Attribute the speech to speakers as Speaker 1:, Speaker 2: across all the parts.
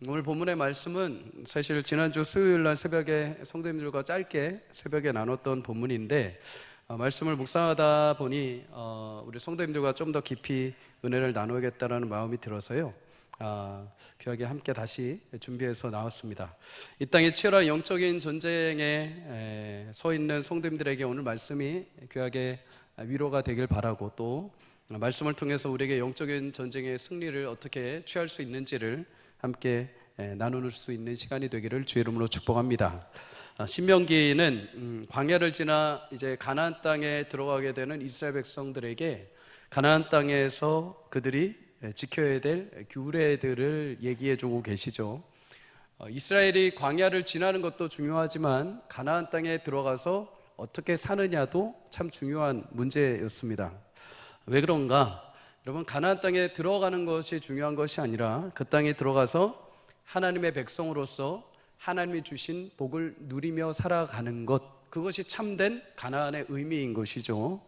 Speaker 1: 오늘 본문의 말씀은 사실 지난주 수요일 날 새벽에 성도님들과 짧게 새벽에 나눴던 본문인데, 말씀을 묵상하다 보니 우리 성도님들과 좀 더 깊이 은혜를 나누겠다라는 마음이 들어서요, 귀하게 함께 다시 준비해서 나왔습니다. 이 땅의 치열한 영적인 전쟁에 서 있는 성도님들에게 오늘 말씀이 귀하게 위로가 되길 바라고, 또 말씀을 통해서 우리에게 영적인 전쟁의 승리를 어떻게 취할 수 있는지를 함께 나눌 수 있는 시간이 되기를 주의 이름으로 축복합니다. 신명기는 광야를 지나 이제 가나안 땅에 들어가게 되는 이스라엘 백성들에게 가나안 땅에서 그들이 지켜야 될 규례들을 얘기해 주고 계시죠. 이스라엘이 광야를 지나는 것도 중요하지만 가나안 땅에 들어가서 어떻게 사느냐도 참 중요한 문제였습니다. 왜 그런가? 여러분, 가나안 땅에 들어가는 것이 중요한 것이 아니라 그 땅에 들어가서 하나님의 백성으로서 하나님이 주신 복을 누리며 살아가는 것, 그것이 참된 가나안의 의미인 것이죠.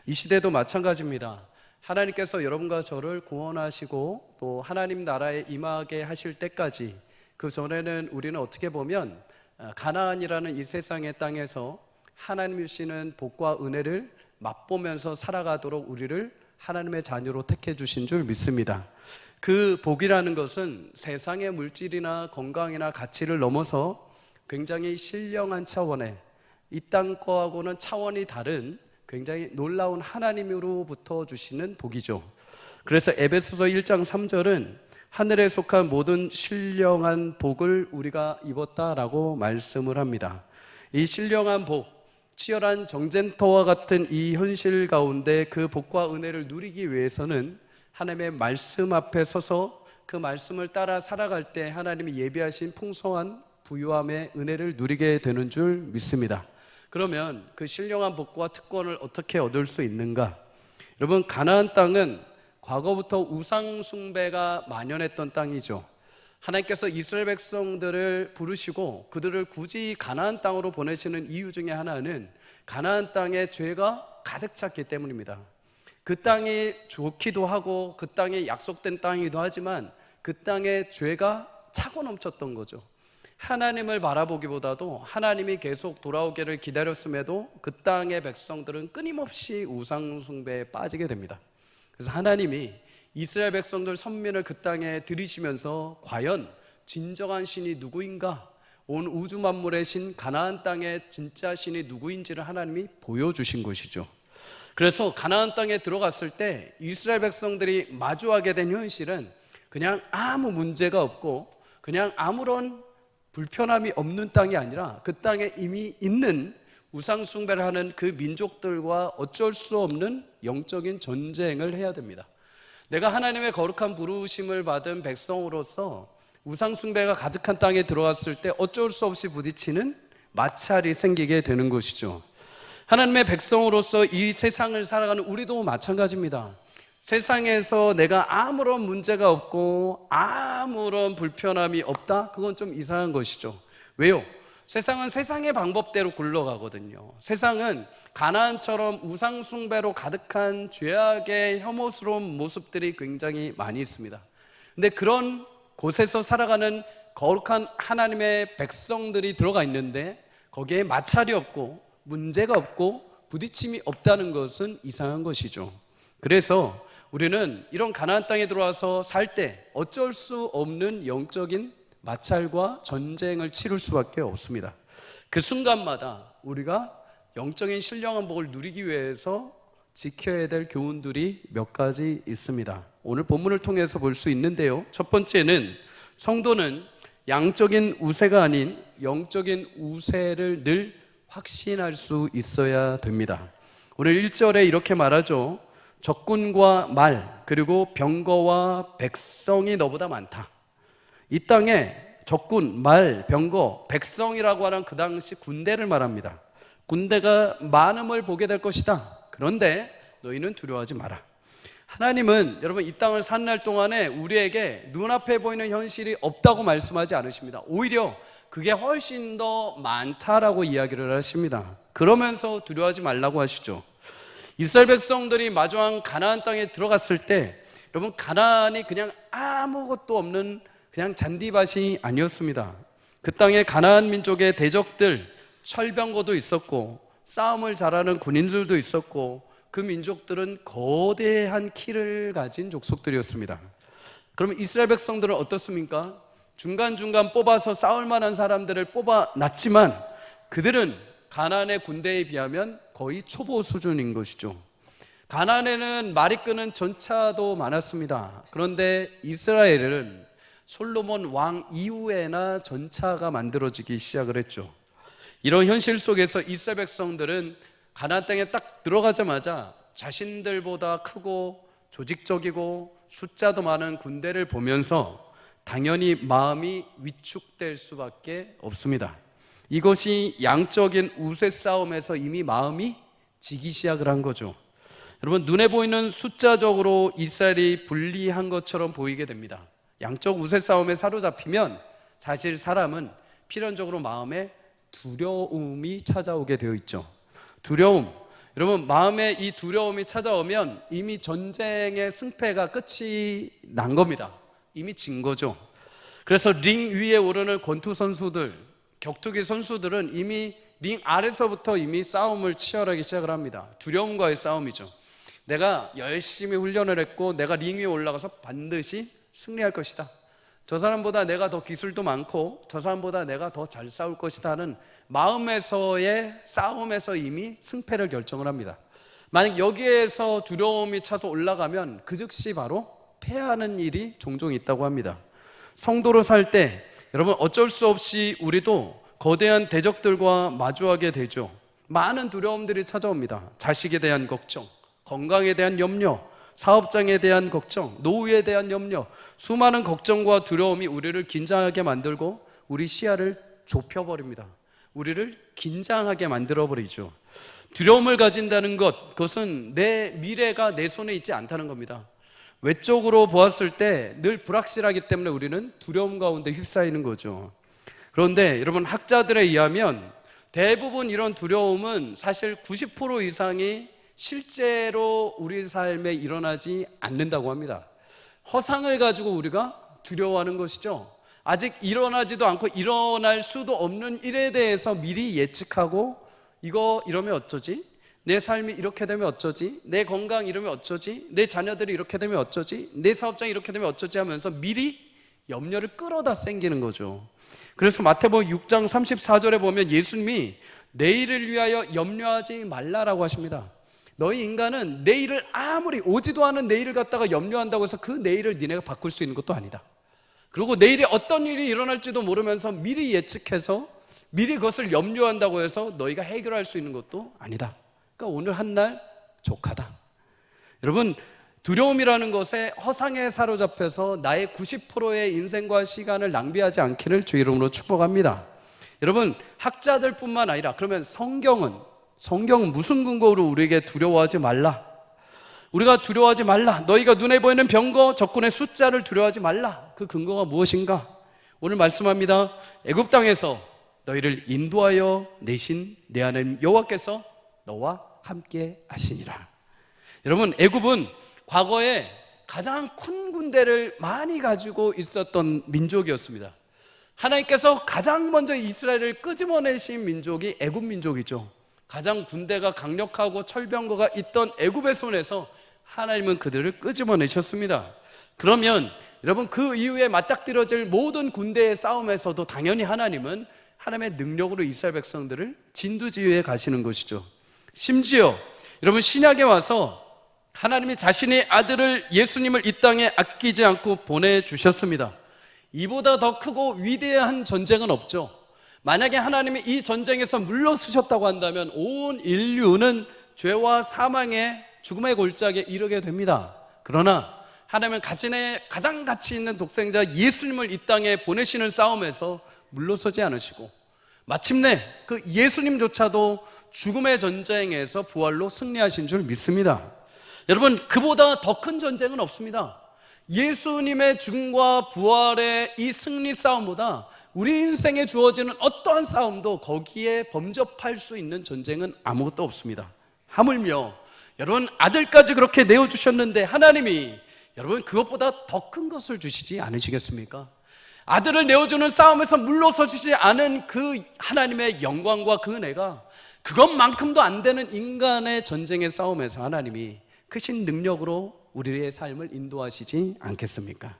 Speaker 1: 이 시대도 마찬가지입니다. 하나님께서 여러분과 저를 구원하시고 또 하나님 나라에 임하게 하실 때까지, 그 전에는 우리는 어떻게 보면 가나안이라는 이 세상의 땅에서 하나님이 주시는 복과 은혜를 맛보면서 살아가도록 우리를 하나님의 자녀로 택해 주신 줄 믿습니다. 그 복이라는 것은 세상의 물질이나 건강이나 가치를 넘어서 굉장히 신령한 차원의, 이 땅 거하고는 차원이 다른 굉장히 놀라운 하나님으로부터 주시는 복이죠. 그래서 에베소서 1장 3절은 하늘에 속한 모든 신령한 복을 우리가 입었다라고 말씀을 합니다. 이 신령한 복, 치열한 정쟁터와 같은 이 현실 가운데 그 복과 은혜를 누리기 위해서는 하나님의 말씀 앞에 서서 그 말씀을 따라 살아갈 때 하나님이 예비하신 풍성한 부유함의 은혜를 누리게 되는 줄 믿습니다. 그러면 그 신령한 복과 특권을 어떻게 얻을 수 있는가? 여러분, 가나안 땅은 과거부터 우상 숭배가 만연했던 땅이죠. 하나님께서 이스라엘 백성들을 부르시고 그들을 굳이 가나안 땅으로 보내시는 이유 중에 하나는 가나안 땅에 죄가 가득 찼기 때문입니다. 그 땅이 좋기도 하고 그 땅이 약속된 땅이기도 하지만 그 땅에 죄가 차고 넘쳤던 거죠. 하나님을 바라보기보다도 하나님이 계속 돌아오기를 기다렸음에도 그 땅의 백성들은 끊임없이 우상 숭배에 빠지게 됩니다. 그래서 하나님이 이스라엘 백성들 선민을 그 땅에 들이시면서 과연 진정한 신이 누구인가, 온 우주 만물의 신 가나안 땅의 진짜 신이 누구인지를 하나님이 보여주신 것이죠. 그래서 가나안 땅에 들어갔을 때 이스라엘 백성들이 마주하게 된 현실은 그냥 아무 문제가 없고 그냥 아무런 불편함이 없는 땅이 아니라 그 땅에 이미 있는 우상 숭배를 하는 그 민족들과 어쩔 수 없는 영적인 전쟁을 해야 됩니다. 내가 하나님의 거룩한 부르심을 받은 백성으로서 우상 숭배가 가득한 땅에 들어갔을 때 어쩔 수 없이 부딪히는 마찰이 생기게 되는 것이죠. 하나님의 백성으로서 이 세상을 살아가는 우리도 마찬가지입니다. 세상에서 내가 아무런 문제가 없고 아무런 불편함이 없다? 그건 좀 이상한 것이죠. 왜요? 세상은 세상의 방법대로 굴러가거든요. 세상은 가나안처럼 우상 숭배로 가득한 죄악의 혐오스러운 모습들이 굉장히 많이 있습니다. 근데 그런 곳에서 살아가는 거룩한 하나님의 백성들이 들어가 있는데 거기에 마찰이 없고 문제가 없고 부딪힘이 없다는 것은 이상한 것이죠. 그래서 우리는 이런 가나안 땅에 들어와서 살 때 어쩔 수 없는 영적인 마찰과 전쟁을 치를 수밖에 없습니다. 그 순간마다 우리가 영적인 신령한 복을 누리기 위해서 지켜야 될 교훈들이 몇 가지 있습니다. 오늘 본문을 통해서 볼 수 있는데요, 첫 번째는 성도는 양적인 우세가 아닌 영적인 우세를 늘 확신할 수 있어야 됩니다. 오늘 1절에 이렇게 말하죠. 적군과 말 그리고 병거와 백성이 너보다 많다. 이 땅에 적군, 말, 병거, 백성이라고 하는 그 당시 군대를 말합니다. 군대가 많음을 보게 될 것이다. 그런데 너희는 두려워하지 마라. 하나님은 여러분 이 땅을 사는 날 동안에 우리에게 눈앞에 보이는 현실이 없다고 말씀하지 않으십니다. 오히려 그게 훨씬 더 많다라고 이야기를 하십니다. 그러면서 두려워하지 말라고 하시죠. 이스라엘 백성들이 마주한 가나안 땅에 들어갔을 때 여러분, 가나안이 그냥 아무것도 없는 그냥 잔디밭이 아니었습니다. 그 땅에 가나안 민족의 대적들, 철병거도 있었고 싸움을 잘하는 군인들도 있었고 그 민족들은 거대한 키를 가진 족속들이었습니다. 그러면 이스라엘 백성들은 어떻습니까? 중간중간 뽑아서 싸울 만한 사람들을 뽑아놨지만 그들은 가나안의 군대에 비하면 거의 초보 수준인 것이죠. 가나안에는 말이 끄는 전차도 많았습니다. 그런데 이스라엘은 솔로몬 왕 이후에나 전차가 만들어지기 시작을 했죠. 이런 현실 속에서 이스라엘 백성들은 가나안 땅에 딱 들어가자마자 자신들보다 크고 조직적이고 숫자도 많은 군대를 보면서 당연히 마음이 위축될 수밖에 없습니다. 이것이 양적인 우세 싸움에서 이미 마음이 지기 시작을 한 거죠. 여러분, 눈에 보이는 숫자적으로 이스라엘이 불리한 것처럼 보이게 됩니다. 양적 우세 싸움에 사로잡히면 사실 사람은 필연적으로 마음에 두려움이 찾아오게 되어 있죠. 두려움. 여러분, 마음에 이 두려움이 찾아오면 이미 전쟁의 승패가 끝이 난 겁니다. 이미 진 거죠. 그래서 링 위에 오르는 권투 선수들, 격투기 선수들은 이미 링 아래서부터 이미 싸움을 치열하게 시작을 합니다. 두려움과의 싸움이죠. 내가 열심히 훈련을 했고 내가 링 위에 올라가서 반드시 승리할 것이다. 저 사람보다 내가 더 기술도 많고 저 사람보다 내가 더 잘 싸울 것이다 하는 마음에서의 싸움에서 이미 승패를 결정을 합니다. 만약 여기에서 두려움이 차서 올라가면 그 즉시 바로 패하는 일이 종종 있다고 합니다. 성도로 살 때 여러분 어쩔 수 없이 우리도 거대한 대적들과 마주하게 되죠. 많은 두려움들이 찾아옵니다. 자식에 대한 걱정, 건강에 대한 염려, 사업장에 대한 걱정, 노후에 대한 염려, 수많은 걱정과 두려움이 우리를 긴장하게 만들고 우리 시야를 좁혀버립니다. 우리를 긴장하게 만들어버리죠. 두려움을 가진다는 것, 그것은 내 미래가 내 손에 있지 않다는 겁니다. 외적으로 보았을 때 늘 불확실하기 때문에 우리는 두려움 가운데 휩싸이는 거죠. 그런데 여러분, 학자들에 의하면 대부분 이런 두려움은 사실 90% 이상이 실제로 우리 삶에 일어나지 않는다고 합니다. 허상을 가지고 우리가 두려워하는 것이죠. 아직 일어나지도 않고 일어날 수도 없는 일에 대해서 미리 예측하고 이거 이러면 어쩌지? 내 삶이 이렇게 되면 어쩌지? 내 건강 이러면 어쩌지? 내 자녀들이 이렇게 되면 어쩌지? 내 사업장이 이렇게 되면 어쩌지? 하면서 미리 염려를 끌어다 생기는 거죠. 그래서 마태복음 6장 34절에 보면 예수님이 내일을 위하여 염려하지 말라라고 하십니다. 너희 인간은 내일을 아무리 오지도 않은 내일을 갖다가 염려한다고 해서 그 내일을 니네가 바꿀 수 있는 것도 아니다. 그리고 내일에 어떤 일이 일어날지도 모르면서 미리 예측해서 미리 그것을 염려한다고 해서 너희가 해결할 수 있는 것도 아니다. 그러니까 오늘 한 날 족하다. 여러분, 두려움이라는 것에 허상에 사로잡혀서 나의 90%의 인생과 시간을 낭비하지 않기를 주 이름으로 축복합니다. 여러분, 학자들 뿐만 아니라 그러면 성경은 무슨 근거로 우리에게 두려워하지 말라, 우리가 두려워하지 말라, 너희가 눈에 보이는 병거 적군의 숫자를 두려워하지 말라, 그 근거가 무엇인가? 오늘 말씀합니다. 애굽 땅에서 너희를 인도하여 내신 내 하나님 여호와께서 너와 함께 하시니라. 여러분, 애굽은 과거에 가장 큰 군대를 많이 가지고 있었던 민족이었습니다. 하나님께서 가장 먼저 이스라엘을 끄집어내신 민족이 애굽 민족이죠. 가장 군대가 강력하고 철병거가 있던 애굽의 손에서 하나님은 그들을 끄집어내셨습니다. 그러면 여러분, 그 이후에 맞닥뜨려질 모든 군대의 싸움에서도 당연히 하나님은 하나님의 능력으로 이스라엘 백성들을 진두지휘해 가시는 것이죠. 심지어 여러분, 신약에 와서 하나님이 자신의 아들을 예수님을 이 땅에 아끼지 않고 보내주셨습니다. 이보다 더 크고 위대한 전쟁은 없죠. 만약에 하나님이 이 전쟁에서 물러서셨다고 한다면 온 인류는 죄와 사망의 죽음의 골짜기에 이르게 됩니다. 그러나 하나님은 가장 가치 있는 독생자 예수님을 이 땅에 보내시는 싸움에서 물러서지 않으시고 마침내 그 예수님조차도 죽음의 전쟁에서 부활로 승리하신 줄 믿습니다. 여러분, 그보다 더 큰 전쟁은 없습니다. 예수님의 죽음과 부활의 이 승리 싸움보다 우리 인생에 주어지는 어떠한 싸움도 거기에 범접할 수 있는 전쟁은 아무것도 없습니다. 하물며 여러분, 아들까지 그렇게 내어주셨는데 하나님이 여러분 그것보다 더 큰 것을 주시지 않으시겠습니까? 아들을 내어주는 싸움에서 물러서시지 않은 그 하나님의 영광과 그 은혜가 그것만큼도 안 되는 인간의 전쟁의 싸움에서 하나님이 크신 능력으로 우리의 삶을 인도하시지 않겠습니까?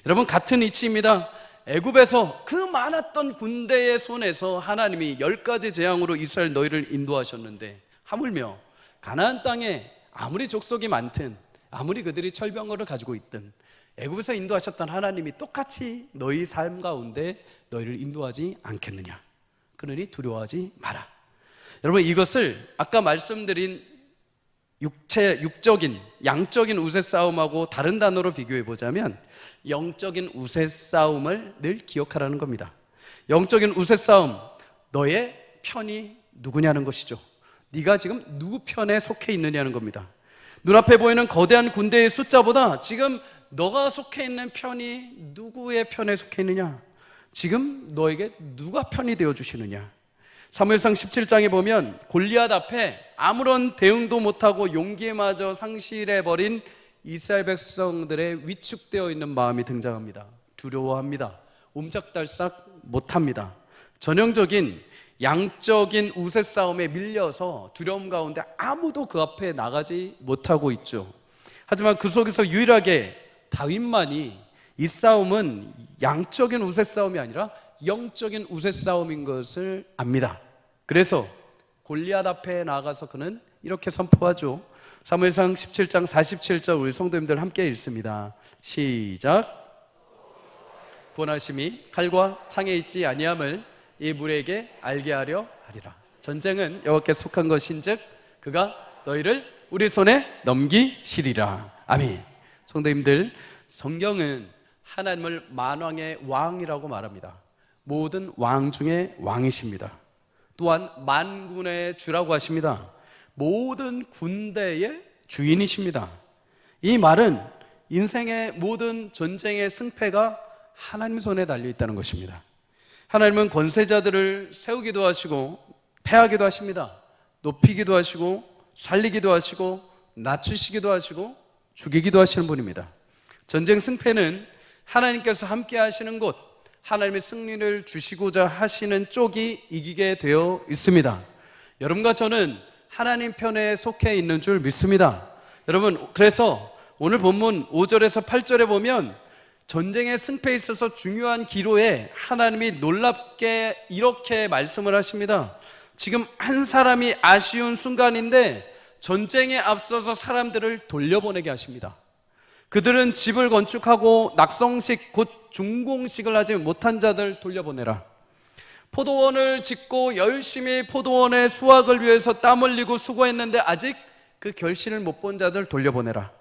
Speaker 1: 여러분, 같은 이치입니다. 애굽에서 그 많았던 군대의 손에서 하나님이 10가지 재앙으로 이스라엘 너희를 인도하셨는데, 하물며 가나안 땅에 아무리 족속이 많든 아무리 그들이 철병거를 가지고 있든 애굽에서 인도하셨던 하나님이 똑같이 너희 삶 가운데 너희를 인도하지 않겠느냐. 그러니 두려워하지 마라. 여러분, 이것을 아까 말씀드린 육적인 양적인 우세 싸움하고 다른 단어로 비교해 보자면 영적인 우세 싸움을 늘 기억하라는 겁니다. 영적인 우세 싸움, 너의 편이 누구냐는 것이죠. 네가 지금 누구 편에 속해 있느냐는 겁니다. 눈앞에 보이는 거대한 군대의 숫자보다 지금 너가 속해 있는 편이 누구의 편에 속해 있느냐, 지금 너에게 누가 편이 되어주시느냐. 사무엘상 17장에 보면 골리앗 앞에 아무런 대응도 못하고 용기마저 상실해버린 이스라엘 백성들의 위축되어 있는 마음이 등장합니다. 두려워합니다. 옴짝달싹 못합니다. 전형적인 양적인 우세 싸움에 밀려서 두려움 가운데 아무도 그 앞에 나가지 못하고 있죠. 하지만 그 속에서 유일하게 다윗만이 이 싸움은 양적인 우세 싸움이 아니라 영적인 우세 싸움인 것을 압니다. 그래서 골리앗 앞에 나가서 그는 이렇게 선포하죠. 사무엘상 17장 47절 우리 성도님들 함께 읽습니다. 시작. 구원하심이 칼과 창에 있지 아니함을 이 무리에게 알게 하려 하리라. 전쟁은 여호와께 속한 것인즉 그가 너희를 우리 손에 넘기시리라. 아멘. 성도님들, 성경은 하나님을 만왕의 왕이라고 말합니다. 모든 왕 중에 왕이십니다. 또한 만군의 주라고 하십니다. 모든 군대의 주인이십니다. 이 말은 인생의 모든 전쟁의 승패가 하나님 손에 달려 있다는 것입니다. 하나님은 권세자들을 세우기도 하시고 패하기도 하십니다. 높이기도 하시고 살리기도 하시고 낮추시기도 하시고 죽이기도 하시는 분입니다. 전쟁 승패는 하나님께서 함께 하시는 곳, 하나님의 승리를 주시고자 하시는 쪽이 이기게 되어 있습니다. 여러분과 저는 하나님 편에 속해 있는 줄 믿습니다. 여러분, 그래서 오늘 본문 5절에서 8절에 보면 전쟁의 승패에 있어서 중요한 기로에 하나님이 놀랍게 이렇게 말씀을 하십니다. 지금 한 사람이 아쉬운 순간인데 전쟁에 앞서서 사람들을 돌려보내게 하십니다. 그들은 집을 건축하고 낙성식 곧 준공식을 하지 못한 자들 돌려보내라. 포도원을 짓고 열심히 포도원의 수확을 위해서 땀 흘리고 수고했는데 아직 그 결실을 못 본 자들 돌려보내라.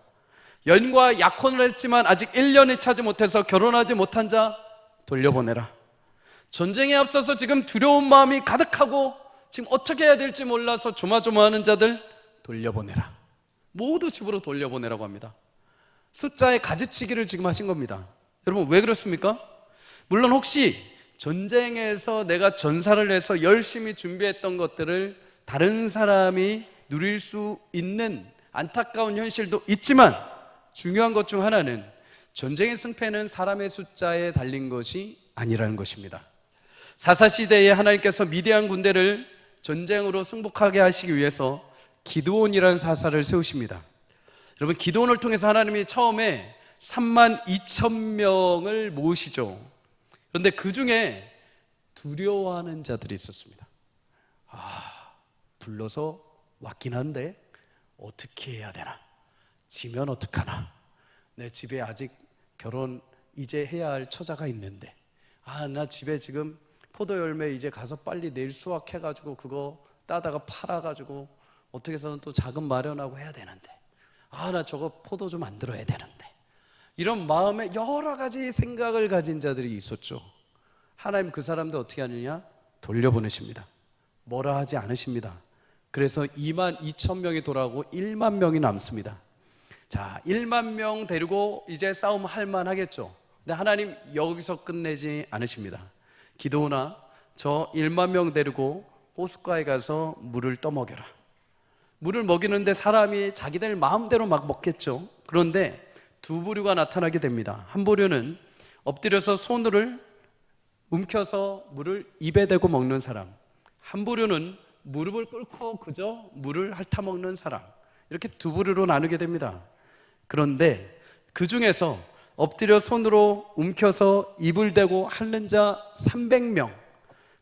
Speaker 1: 연과 약혼을 했지만 아직 1년이 차지 못해서 결혼하지 못한 자 돌려보내라. 전쟁에 앞서서 지금 두려운 마음이 가득하고 지금 어떻게 해야 될지 몰라서 조마조마하는 자들 돌려보내라. 모두 집으로 돌려보내라고 합니다. 숫자의 가지치기를 지금 하신 겁니다. 여러분, 왜 그렇습니까? 물론 혹시 전쟁에서 내가 전사를 해서 열심히 준비했던 것들을 다른 사람이 누릴 수 있는 안타까운 현실도 있지만 중요한 것 중 하나는 전쟁의 승패는 사람의 숫자에 달린 것이 아니라는 것입니다. 사사시대에 하나님께서 미디안 군대를 전쟁으로 승복하게 하시기 위해서 기드온이라는 사사를 세우십니다. 여러분, 기드온을 통해서 하나님이 처음에 32,000명을 모으시죠. 그런데 그 중에 두려워하는 자들이 있었습니다. 불러서 왔긴 한데 어떻게 해야 되나? 지면 어떡하나? 내 집에 아직 결혼 이제 해야 할 처자가 있는데, 나 집에 지금 포도 열매 이제 가서 빨리 내일 수확해가지고 그거 따다가 팔아가지고 어떻게 해서는 또 자금 마련하고 해야 되는데, 나 저거 포도 좀 만들어야 되는데, 이런 마음에 여러 가지 생각을 가진 자들이 있었죠. 하나님 그 사람들 어떻게 하느냐? 돌려보내십니다. 뭐라 하지 않으십니다. 그래서 22,000명이 돌아오고 1만 명이 남습니다. 자, 1만 명 데리고 이제 싸움 할 만하겠죠. 근데 하나님 여기서 끝내지 않으십니다. 기드온아, 저 1만 명 데리고 호숫가에 가서 물을 떠먹여라. 물을 먹이는데 사람이 자기들 마음대로 막 먹겠죠. 그런데 두 부류가 나타나게 됩니다. 한 부류는 엎드려서 손을 움켜서 물을 입에 대고 먹는 사람, 한 부류는 무릎을 꿇고 그저 물을 핥아먹는 사람, 이렇게 두 부류로 나누게 됩니다. 그런데 그 중에서 엎드려 손으로 움켜서 입을 대고 핥는 자 300명,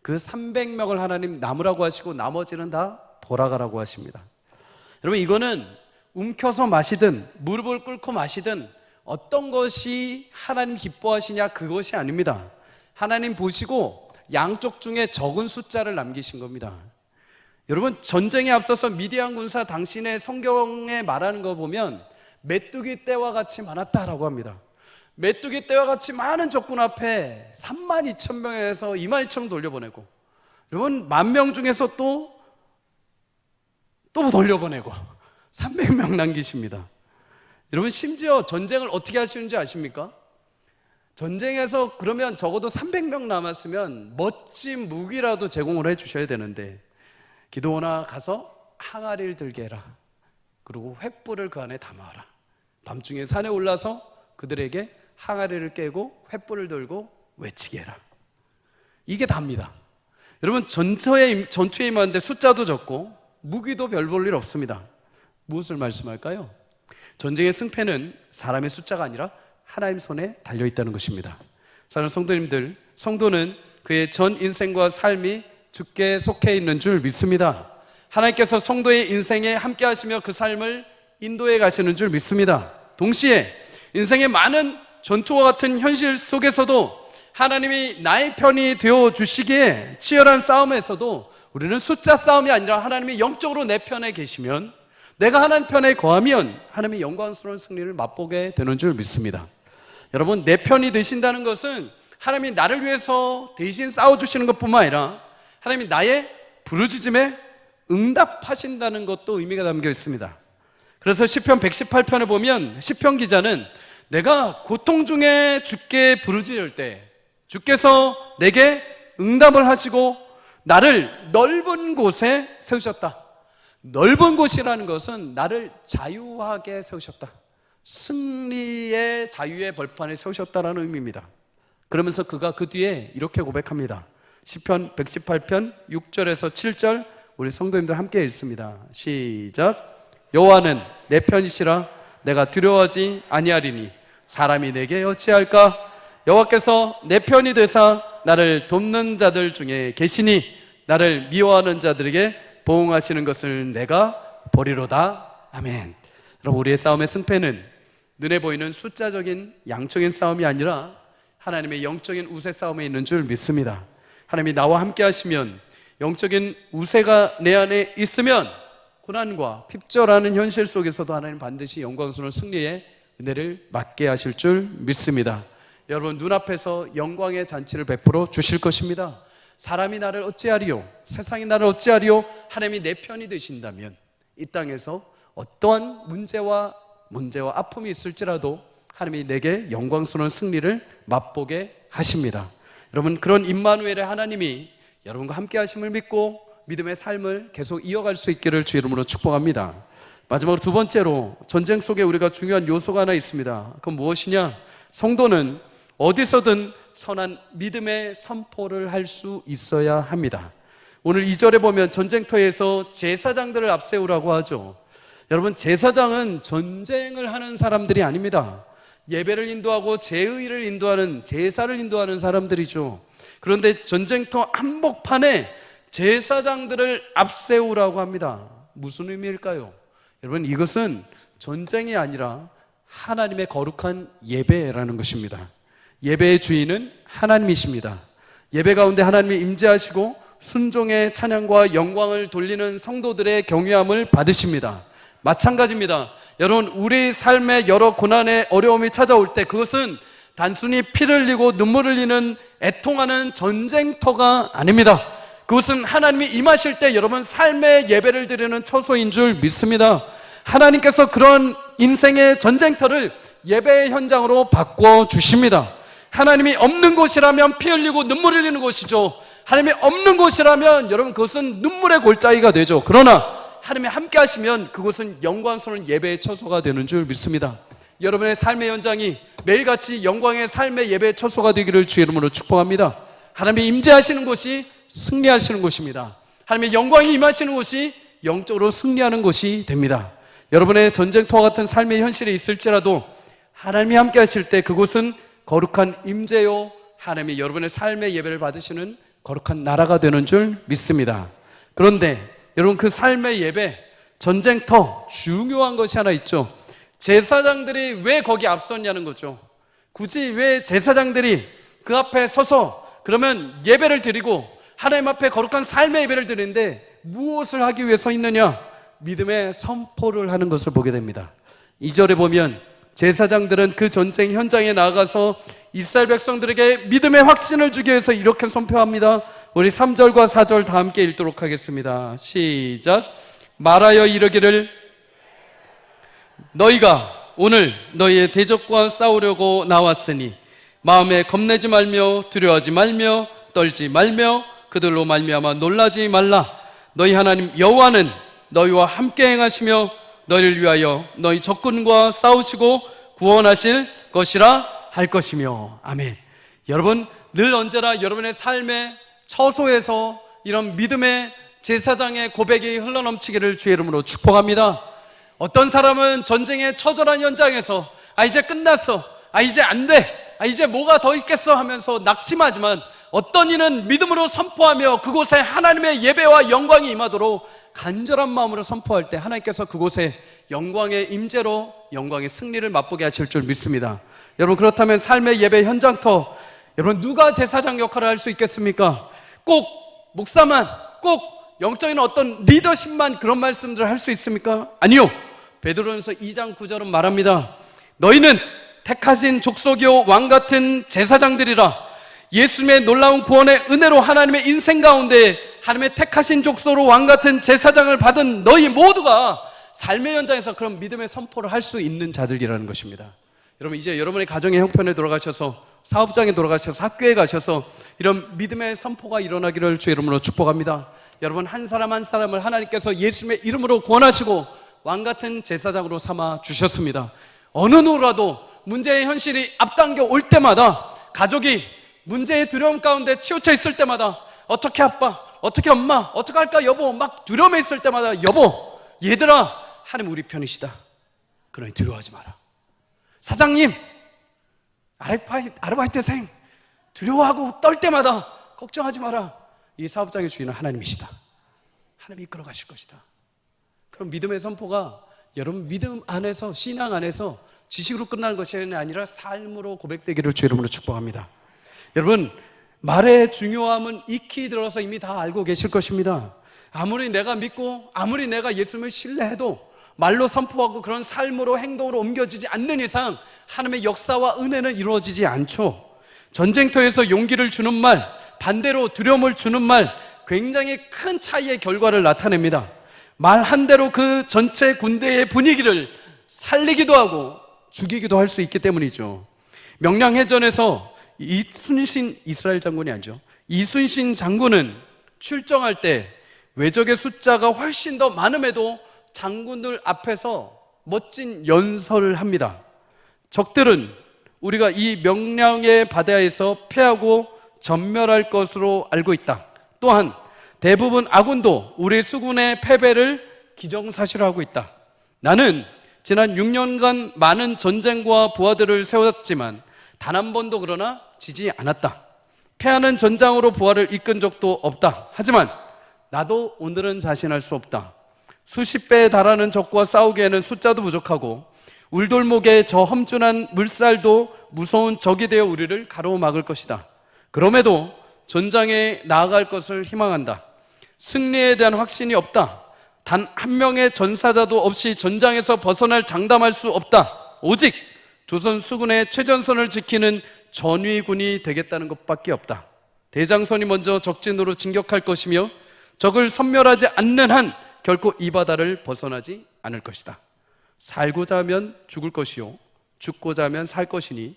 Speaker 1: 그 300명을 하나님 남으라고 하시고 나머지는 다 돌아가라고 하십니다. 여러분, 이거는 움켜서 마시든 무릎을 꿇고 마시든 어떤 것이 하나님 기뻐하시냐, 그것이 아닙니다. 하나님 보시고 양쪽 중에 적은 숫자를 남기신 겁니다. 여러분, 전쟁에 앞서서 미디안 군사 당신의 성경에 말하는 거 보면 메뚜기 떼와 같이 많았다라고 합니다. 메뚜기 떼와 같이 많은 적군 앞에 32,000명에서 22,000명 돌려보내고, 여러분 10,000명 중에서 또 돌려보내고 300명 남기십니다. 여러분, 심지어 전쟁을 어떻게 하시는지 아십니까? 전쟁에서 그러면 적어도 300명 남았으면 멋진 무기라도 제공을 해 주셔야 되는데, 기드온아 가서 항아리를 들게 해라. 그리고 횃불을 그 안에 담아라. 밤중에 산에 올라서 그들에게 항아리를 깨고 횃불을 들고 외치게 해라. 이게 답니다. 여러분, 전투에 임하는데 숫자도 적고 무기도 별 볼 일 없습니다. 무엇을 말씀할까요? 전쟁의 승패는 사람의 숫자가 아니라 하나님 손에 달려있다는 것입니다. 사랑하는 성도님들, 성도는 그의 전 인생과 삶이 주께 속해 있는 줄 믿습니다. 하나님께서 성도의 인생에 함께 하시며 그 삶을 인도해 가시는 줄 믿습니다. 동시에 인생의 많은 전투와 같은 현실 속에서도 하나님이 나의 편이 되어 주시기에 치열한 싸움에서도 우리는 숫자 싸움이 아니라 하나님이 영적으로 내 편에 계시면, 내가 하나님 편에 거하면 하나님의 영광스러운 승리를 맛보게 되는 줄 믿습니다. 여러분, 내 편이 되신다는 것은 하나님이 나를 위해서 대신 싸워주시는 것뿐만 아니라 하나님이 나의 부르짖음에 응답하신다는 것도 의미가 담겨 있습니다. 그래서 시편 118편에 보면 시편 기자는 내가 고통 중에 주께 부르짖을 때 주께서 내게 응답을 하시고 나를 넓은 곳에 세우셨다. 넓은 곳이라는 것은 나를 자유하게 세우셨다. 승리의 자유의 벌판에 세우셨다라는 의미입니다. 그러면서 그가 그 뒤에 이렇게 고백합니다. 시편 118편 6절에서 7절 우리 성도님들 함께 읽습니다. 시작. 여호와는 내 편이시라 내가 두려워하지 아니하리니 사람이 내게 어찌할까? 여호와께서 내 편이 되사 나를 돕는 자들 중에 계시니 나를 미워하는 자들에게 보응하시는 것을 내가 보리로다. 아멘. 여러분, 우리의 싸움의 승패는 눈에 보이는 숫자적인 양적인 싸움이 아니라 하나님의 영적인 우세 싸움에 있는 줄 믿습니다. 하나님이 나와 함께 하시면, 영적인 우세가 내 안에 있으면 고난과 핍절하는 현실 속에서도 하나님 반드시 영광스러운 승리의 은혜를 맡게 하실 줄 믿습니다. 여러분, 눈앞에서 영광의 잔치를 베풀어 주실 것입니다. 사람이 나를 어찌하리요, 세상이 나를 어찌하리요, 하나님이 내 편이 되신다면 이 땅에서 어떠한 문제와 아픔이 있을지라도 하나님이 내게 영광스러운 승리를 맛보게 하십니다. 여러분, 그런 임마누엘의 하나님이 여러분과 함께 하심을 믿고 믿음의 삶을 계속 이어갈 수 있기를 주 이름으로 축복합니다. 마지막으로 두 번째로, 전쟁 속에 우리가 중요한 요소가 하나 있습니다. 그건 무엇이냐? 성도는 어디서든 선한 믿음의 선포를 할 수 있어야 합니다. 오늘 2절에 보면 전쟁터에서 제사장들을 앞세우라고 하죠. 여러분, 제사장은 전쟁을 하는 사람들이 아닙니다. 예배를 인도하고 제의를 인도하는, 제사를 인도하는 사람들이죠. 그런데 전쟁터 한복판에 제사장들을 앞세우라고 합니다. 무슨 의미일까요? 여러분, 이것은 전쟁이 아니라 하나님의 거룩한 예배라는 것입니다. 예배의 주인은 하나님이십니다. 예배 가운데 하나님이 임재하시고 순종의 찬양과 영광을 돌리는 성도들의 경외함을 받으십니다. 마찬가지입니다. 여러분, 우리 삶에 여러 고난의 어려움이 찾아올 때 그것은 단순히 피를 흘리고 눈물을 흘리는 애통하는 전쟁터가 아닙니다. 그것은 하나님이 임하실 때 여러분 삶의 예배를 드리는 처소인 줄 믿습니다. 하나님께서 그런 인생의 전쟁터를 예배의 현장으로 바꿔주십니다. 하나님이 없는 곳이라면 피 흘리고 눈물 흘리는 곳이죠. 하나님이 없는 곳이라면 여러분 그것은 눈물의 골짜기가 되죠. 그러나 하나님이 함께 하시면 그곳은 영광스러운 예배의 처소가 되는 줄 믿습니다. 여러분의 삶의 현장이 매일같이 영광의 삶의 예배 처소가 되기를 주의 이름으로 축복합니다. 하나님이 임재하시는 곳이 승리하시는 곳입니다. 하나님의 영광이 임하시는 곳이 영적으로 승리하는 곳이 됩니다. 여러분의 전쟁터와 같은 삶의 현실에 있을지라도 하나님이 함께 하실 때 그곳은 거룩한 임재요, 하나님이 여러분의 삶의 예배를 받으시는 거룩한 나라가 되는 줄 믿습니다. 그런데 여러분, 그 삶의 예배, 전쟁터, 중요한 것이 하나 있죠. 제사장들이 왜 거기 앞섰냐는 거죠. 굳이 왜 제사장들이 그 앞에 서서 그러면 예배를 드리고 하나님 앞에 거룩한 삶의 예배를 드리는데 무엇을 하기 위해 서 있느냐? 믿음의 선포를 하는 것을 보게 됩니다. 2절에 보면 제사장들은 그 전쟁 현장에 나아가서 이스라엘 백성들에게 믿음의 확신을 주기 위해서 이렇게 선포합니다. 우리 3절과 4절 다 함께 읽도록 하겠습니다. 시작. 말하여 이르기를 너희가 오늘 너희의 대적과 싸우려고 나왔으니 마음에 겁내지 말며 두려워하지 말며 떨지 말며 그들로 말미암아 놀라지 말라. 너희 하나님 여호와는 너희와 함께 행하시며 너희를 위하여 너희 적군과 싸우시고 구원하실 것이라 할 것이며. 아멘. 여러분, 늘 언제나 여러분의 삶의 처소에서 이런 믿음의 제사장의 고백이 흘러넘치기를 주의 이름으로 축복합니다. 어떤 사람은 전쟁의 처절한 현장에서 이제 끝났어, 이제 안 돼, 이제 뭐가 더 있겠어 하면서 낙심하지만 어떤 이는 믿음으로 선포하며 그곳에 하나님의 예배와 영광이 임하도록 간절한 마음으로 선포할 때 하나님께서 그곳에 영광의 임재로 영광의 승리를 맛보게 하실 줄 믿습니다. 여러분, 그렇다면 삶의 예배 현장터, 여러분 누가 제사장 역할을 할 수 있겠습니까? 꼭 목사만, 꼭 영적인 어떤 리더십만 그런 말씀들을 할 수 있습니까? 아니요. 베드로전서 2장 9절은 말합니다. 너희는 택하신 족속이요 왕같은 제사장들이라. 예수님의 놀라운 구원의 은혜로 하나님의 인생 가운데 하나님의 택하신 족속으로 왕같은 제사장을 받은 너희 모두가 삶의 현장에서 그런 믿음의 선포를 할 수 있는 자들이라는 것입니다. 여러분, 이제 여러분의 가정의 형편에 돌아가셔서 사업장에 돌아가셔서 학교에 가셔서 이런 믿음의 선포가 일어나기를 주의 이름으로 축복합니다. 여러분, 한 사람 한 사람을 하나님께서 예수님의 이름으로 구원하시고 왕같은 제사장으로 삼아 주셨습니다. 어느 누구라도 문제의 현실이 앞당겨 올 때마다, 가족이 문제의 두려움 가운데 치우쳐 있을 때마다, 어떻게 아빠, 어떻게 엄마, 어떻게 할까 여보, 막 두려움에 있을 때마다, 여보, 얘들아, 하나님 우리 편이시다. 그러니 두려워하지 마라. 사장님, 아르바이트생 두려워하고 떨 때마다 걱정하지 마라. 이 사업장의 주인은 하나님이시다. 하나님이 이끌어 가실 것이다. 그럼 믿음의 선포가 여러분 믿음 안에서, 신앙 안에서 지식으로 끝나는 것이 아니라 삶으로 고백되기를 주의 이름으로 축복합니다. 여러분, 말의 중요함은 익히 들어서 이미 다 알고 계실 것입니다. 아무리 내가 믿고 아무리 내가 예수님을 신뢰해도 말로 선포하고 그런 삶으로 행동으로 옮겨지지 않는 이상 하나님의 역사와 은혜는 이루어지지 않죠. 전쟁터에서 용기를 주는 말, 반대로 두려움을 주는 말, 굉장히 큰 차이의 결과를 나타냅니다. 말 한 대로 그 전체 군대의 분위기를 살리기도 하고 죽이기도 할 수 있기 때문이죠. 명량해전에서 이순신, 이스라엘 장군이 아니죠, 이순신 장군은 출정할 때 외적의 숫자가 훨씬 더 많음에도 장군들 앞에서 멋진 연설을 합니다. 적들은 우리가 이 명량의 바다에서 패하고 전멸할 것으로 알고 있다. 또한 대부분 아군도 우리 수군의 패배를 기정사실화하고 있다. 나는 지난 6년간 많은 전쟁과 부하들을 세웠지만 단 한 번도 그러나 지지 않았다. 패하는 전장으로 부하를 이끈 적도 없다. 하지만 나도 오늘은 자신할 수 없다. 수십 배에 달하는 적과 싸우기에는 숫자도 부족하고 울돌목에 저 험준한 물살도 무서운 적이 되어 우리를 가로막을 것이다. 그럼에도 전장에 나아갈 것을 희망한다. 승리에 대한 확신이 없다. 단 한 명의 전사자도 없이 전장에서 벗어날 장담할 수 없다. 오직 조선 수군의 최전선을 지키는 전위군이 되겠다는 것밖에 없다. 대장선이 먼저 적진으로 진격할 것이며 적을 섬멸하지 않는 한 결코 이 바다를 벗어나지 않을 것이다. 살고자 하면 죽을 것이요 죽고자 하면 살 것이니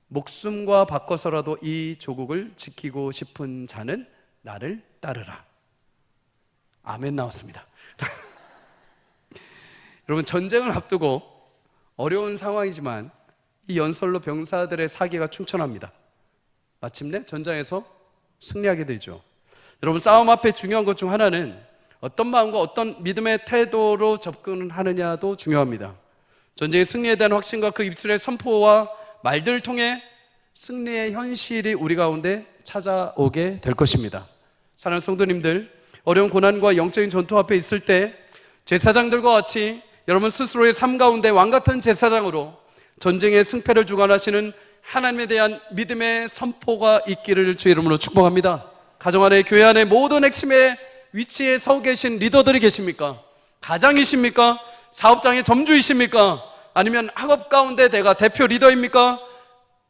Speaker 1: 목숨과 바꿔서라도 이 조국을 지키고 싶은 자는 나를 따르라. 아멘 나왔습니다. 여러분, 전쟁을 앞두고 어려운 상황이지만 이 연설로 병사들의 사기가 충천합니다. 마침내 전장에서 승리하게 되죠. 여러분, 싸움 앞에 중요한 것 중 하나는 어떤 마음과 어떤 믿음의 태도로 접근하느냐도 중요합니다. 전쟁의 승리에 대한 확신과 그 입술의 선포와 말들을 통해 승리의 현실이 우리 가운데 찾아오게 될 것입니다. 사랑하는 성도님들, 어려운 고난과 영적인 전투 앞에 있을 때 제사장들과 같이 여러분 스스로의 삶 가운데 왕같은 제사장으로 전쟁의 승패를 주관하시는 하나님에 대한 믿음의 선포가 있기를 주의 이름으로 축복합니다. 가정 안에, 교회 안에 모든 핵심의 위치에 서 계신 리더들이 계십니까? 가장이십니까? 사업장의 점주이십니까? 아니면 학업 가운데 내가 대표 리더입니까?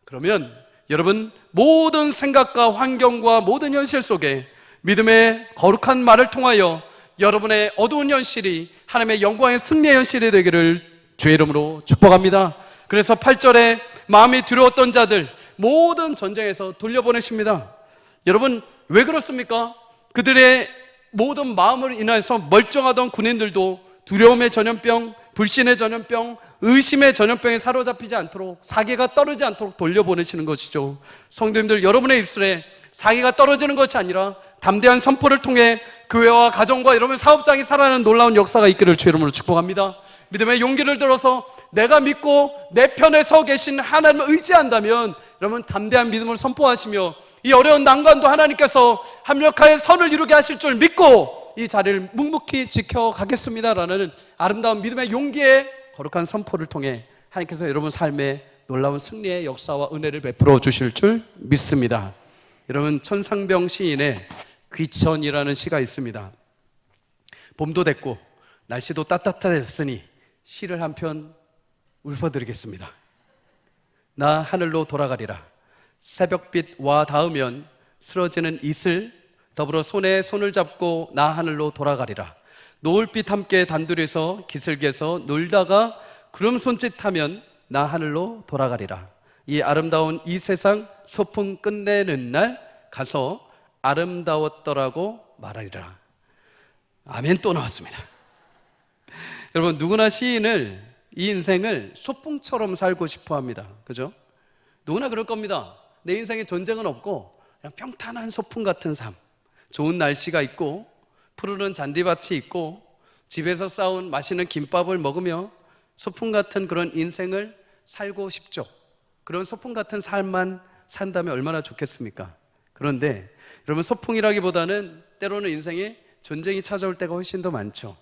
Speaker 1: 그러면 여러분, 모든 생각과 환경과 모든 현실 속에 믿음의 거룩한 말을 통하여 여러분의 어두운 현실이 하나님의 영광의 승리의 현실이 되기를 주의 이름으로 축복합니다. 그래서 8절에 마음이 두려웠던 자들 모든 전쟁에서 돌려보내십니다. 여러분, 왜 그렇습니까? 그들의 모든 마음을 인해서 멀쩡하던 군인들도 두려움의 전염병, 불신의 전염병, 의심의 전염병에 사로잡히지 않도록, 사기가 떨어지지 않도록 돌려보내시는 것이죠. 성도님들, 여러분의 입술에 사기가 떨어지는 것이 아니라 담대한 선포를 통해 교회와 가정과 여러분 사업장이 살아나는 놀라운 역사가 있기를 주의 이름으로 축복합니다. 믿음의 용기를 들어서 내가 믿고 내 편에 서 계신 하나님을 의지한다면 여러분 담대한 믿음을 선포하시며 이 어려운 난관도 하나님께서 합력하여 선을 이루게 하실 줄 믿고 이 자리를 묵묵히 지켜가겠습니다라는 아름다운 믿음의 용기의 거룩한 선포를 통해 하나님께서 여러분 삶에 놀라운 승리의 역사와 은혜를 베풀어 주실 줄 믿습니다. 여러분, 천상병 시인의 귀천이라는 시가 있습니다. 봄도 됐고 날씨도 따뜻해졌으니 시를 한 편 읊어드리겠습니다. 나 하늘로 돌아가리라. 새벽빛 와 닿으면 쓰러지는 이슬 더불어 손에 손을 잡고 나 하늘로 돌아가리라. 노을빛 함께 단둘이서 기슭에서 놀다가 구름 손짓하면 나 하늘로 돌아가리라. 이 아름다운 이 세상 소풍 끝내는 날 가서 아름다웠더라고 말하리라. 아멘. 또 나왔습니다. 여러분, 누구나 시인을 이 인생을 소풍처럼 살고 싶어 합니다. 그죠? 누구나 그럴 겁니다. 내 인생에 전쟁은 없고 그냥 평탄한 소풍 같은 삶, 좋은 날씨가 있고 푸르른 잔디밭이 있고 집에서 싸운 맛있는 김밥을 먹으며 소풍 같은 그런 인생을 살고 싶죠. 그런 소풍 같은 삶만 산다면 얼마나 좋겠습니까? 그런데 여러분, 소풍이라기보다는 때로는 인생에 전쟁이 찾아올 때가 훨씬 더 많죠.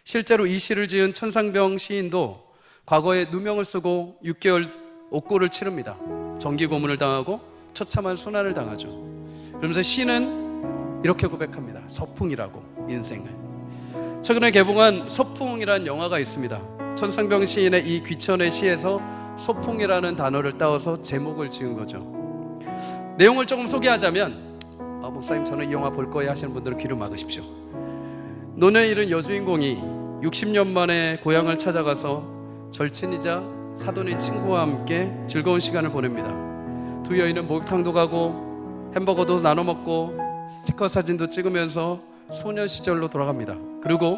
Speaker 1: 실제로 이 시를 지은 천상병 시인도 과거에 누명을 쓰고 6개월 옥고를 치릅니다. 정기 고문을 당하고 처참한 순환을 당하죠. 그러면서 시는 이렇게 고백합니다. 소풍이라고 인생을. 최근에 개봉한 소풍이라는 영화가 있습니다. 천상병 시인의 이 귀천의 시에서 소풍이라는 단어를 따와서 제목을 지은 거죠. 내용을 조금 소개하자면, 목사님 저는 이 영화 볼 거예요 하시는 분들은 귀를 막으십시오. 논에 이른 여주인공이 60년 만에 고향을 찾아가서 절친이자 사돈의 친구와 함께 즐거운 시간을 보냅니다. 두 여인은 목욕탕도 가고 햄버거도 나눠 먹고 스티커 사진도 찍으면서 소녀 시절로 돌아갑니다. 그리고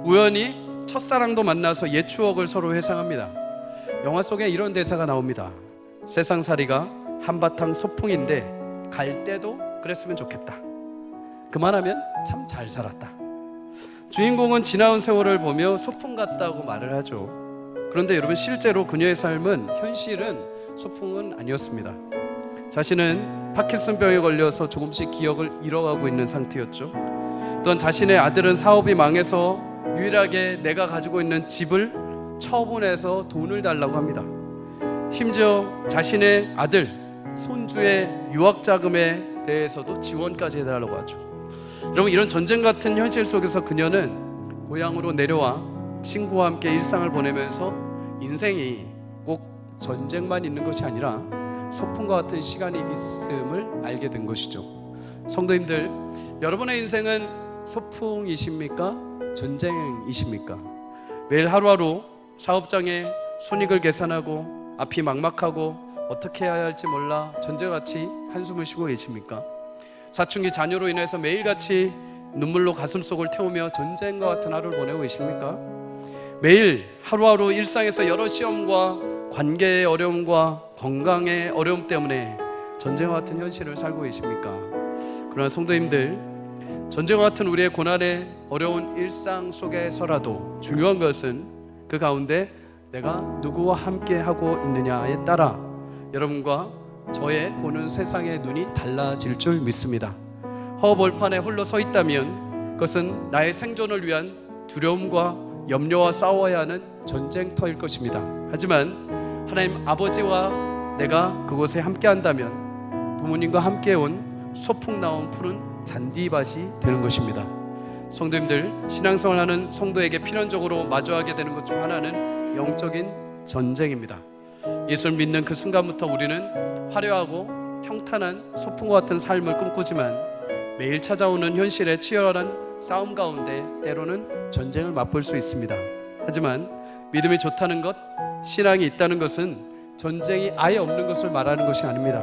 Speaker 1: 우연히 첫사랑도 만나서 옛 추억을 서로 회상합니다. 영화 속에 이런 대사가 나옵니다. 세상살이가 한바탕 소풍인데 갈 때도 그랬으면 좋겠다. 그만하면 참 잘 살았다. 주인공은 지나온 세월을 보며 소풍 같다고 말을 하죠. 그런데 여러분, 실제로 그녀의 삶은, 현실은 소풍은 아니었습니다. 자신은 파킨슨병에 걸려서 조금씩 기억을 잃어가고 있는 상태였죠. 또한 자신의 아들은 사업이 망해서 유일하게 내가 가지고 있는 집을 처분해서 돈을 달라고 합니다. 심지어 자신의 아들, 손주의 유학자금에 대해서도 지원까지 해달라고 하죠. 여러분, 이런 전쟁 같은 현실 속에서 그녀는 고향으로 내려와 친구와 함께 일상을 보내면서 인생이 꼭 전쟁만 있는 것이 아니라 소풍과 같은 시간이 있음을 알게 된 것이죠. 성도님들, 여러분의 인생은 소풍이십니까? 전쟁이십니까? 매일 하루하루 사업장에 손익을 계산하고 앞이 막막하고 어떻게 해야 할지 몰라 전쟁같이 한숨을 쉬고 계십니까? 사춘기 자녀로 인해서 매일같이 눈물로 가슴속을 태우며 전쟁과 같은 하루를 보내고 계십니까? 매일 하루하루 일상에서 여러 시험과 관계의 어려움과 건강의 어려움 때문에 전쟁과 같은 현실을 살고 계십니까? 그러나 성도님들, 전쟁과 같은 우리의 고난의 어려운 일상 속에서라도 중요한 것은 그 가운데 내가 누구와 함께 하고 있느냐에 따라 여러분과 저의 보는 세상의 눈이 달라질 줄 믿습니다. 허벌판에 홀로 서 있다면 그것은 나의 생존을 위한 두려움과 염려와 싸워야 하는 전쟁터일 것입니다. 하지만 하나님 아버지와 내가 그곳에 함께 한다면 부모님과 함께 온 소풍 나온 푸른 잔디밭이 되는 것입니다. 성도님들, 신앙생활하는 성도에게 필연적으로 마주하게 되는 것 중 하나는 영적인 전쟁입니다. 예수를 믿는 그 순간부터 우리는 화려하고 평탄한 소풍과 같은 삶을 꿈꾸지만 매일 찾아오는 현실의 치열한 싸움 가운데 때로는 전쟁을 맛볼 수 있습니다. 하지만 믿음이 좋다는 것, 신앙이 있다는 것은 전쟁이 아예 없는 것을 말하는 것이 아닙니다.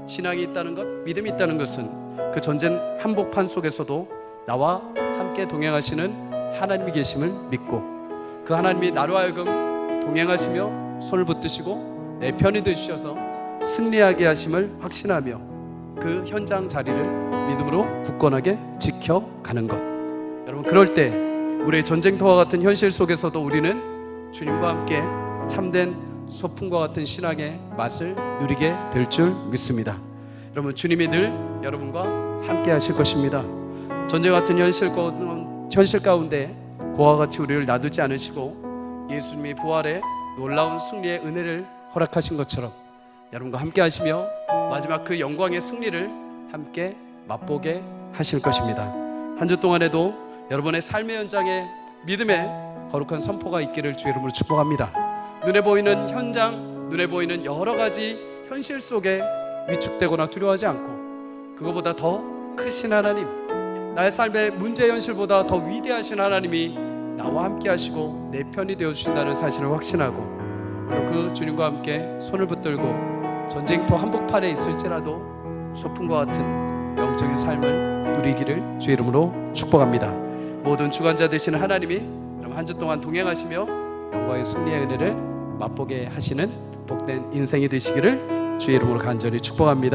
Speaker 1: 신앙이 있다는 것, 믿음이 있다는 것은 그 전쟁 한복판 속에서도 나와 함께 동행하시는 하나님이 계심을 믿고 그 하나님이 나로 하여금 동행하시며 손을 붙드시고 내 편이 되주셔서 승리하게 하심을 확신하며 그 현장 자리를 믿음으로 굳건하게 지켜가는 것. 여러분, 그럴 때 우리의 전쟁터와 같은 현실 속에서도 우리는 주님과 함께 참된 소풍과 같은 신앙의 맛을 누리게 될 줄 믿습니다. 여러분, 주님이 늘 여러분과 함께 하실 것입니다. 전쟁 같은 현실 가운데 고와 같이 우리를 놔두지 않으시고 예수님이 부활의 놀라운 승리의 은혜를 허락하신 것처럼 여러분과 함께 하시며 마지막 그 영광의 승리를 함께 맛보게 하실 것입니다. 한 주 동안에도 여러분의 삶의 현장에 믿음의 거룩한 선포가 있기를 주의 이름으로 축복합니다. 눈에 보이는 현장, 눈에 보이는 여러 가지 현실 속에 위축되거나 두려워하지 않고 그거보다 더 크신 하나님, 나의 삶의 문제 현실보다 더 위대하신 하나님이 나와 함께 하시고 내 편이 되어주신다는 사실을 확신하고 그리고 그 주님과 함께 손을 붙들고 전쟁터 한복판에 있을지라도 소풍과 같은 영적인 삶을 누리기를 주의 이름으로 축복합니다. 모든 주관자 되시는 하나님이 그럼 한 주 동안 동행하시며 영광의 승리의 은혜를 맛보게 하시는 복된 인생이 되시기를 주의 이름으로 간절히 축복합니다.